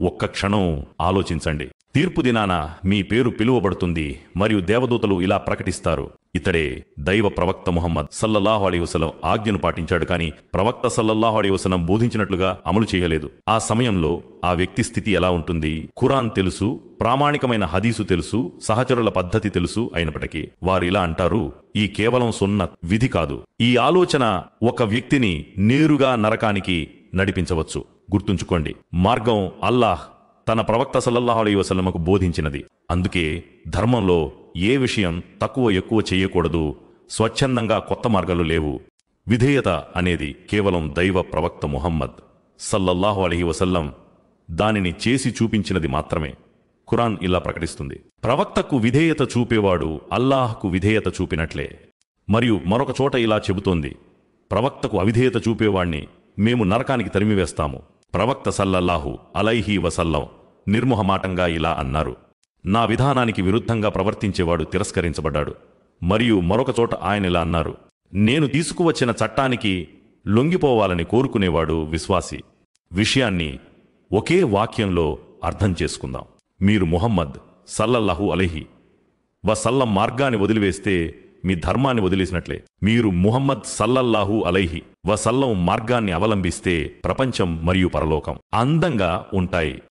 ఒక్క క్షణం ఆలోచించండి. తీర్పు దినాన మీ పేరు పిలువబడుతుంది మరియు దేవదూతలు ఇలా ప్రకటిస్తారు, ఇతడే దైవ ప్రవక్త ముహమ్మద్ సల్లల్లాహు అలైహి వసల్లం ఆజ్ఞను పాటించాడు, కానీ ప్రవక్త సల్లల్లాహు అలైహి వసల్లం బోధించినట్లుగా అమలు చేయలేదు. ఆ సమయంలో ఆ వ్యక్తి స్థితి ఎలా ఉంటుంది? ఖురాన్ తెలుసు, ప్రామాణికమైన హదీసు తెలుసు, సహచరుల పద్ధతి తెలుసు అయినప్పటికీ వారు ఇలా అంటారు, ఈ కేవలం సున్నత్, విధి కాదు. ఈ ఆలోచన ఒక వ్యక్తిని నేరుగా నరకానికి నడిపించవచ్చు. గుర్తుంచుకోండి, మార్గం అల్లాహ్ తన ప్రవక్త సల్లల్లాహు అలైహి వసల్లంకు బోధించినది. అందుకే ధర్మంలో ఏ విషయం తక్కువ ఎక్కువ చేయకూడదు. స్వచ్ఛందంగా కొత్త మార్గాలు లేవు. విధేయత అనేది కేవలం దైవ ప్రవక్త ముహమ్మద్ సల్లల్లాహు అలైహి వసల్లం దానిని చేసి చూపించినది మాత్రమే. ఖురాన్ ఇలా ప్రకటిస్తుంది, ప్రవక్తకు విధేయత చూపేవాడు అల్లాహ్కు విధేయత చూపినట్లే. మరియు మరొక చోట ఇలా చెబుతోంది, ప్రవక్తకు అవిధేయత చూపేవాణ్ణి మేము నరకానికి తరిమివేస్తాము. ప్రవక్త సల్లల్లాహు అలైహి వసల్లం నిర్మోహమాటంగా ఇలా అన్నారు, నా విధానానికి విరుద్ధంగా ప్రవర్తించేవాడు తిరస్కరించబడ్డాడు. మరియు మరొక చోట ఆయన ఇలా అన్నారు, నేను తీసుకువచ్చిన చట్టానికి లొంగిపోవాలని కోరుకునేవాడు విశ్వాసి. విషయాన్ని ఒకే వాక్యంలో అర్థం చేసుకుందాం. మీరు ముహమ్మద్ సల్లల్లాహు అలైహి వసల్లం మార్గాన్ని వదిలివేస్తే మీ ధర్మాన్ని వదిలేసినట్లే. మీరు ముహమ్మద్ సల్లల్లాహు అలైహి వసల్లం మార్గాన్ని అవలంబిస్తే ప్రపంచం మరియు పరలోకం అందంగా ఉంటాయి.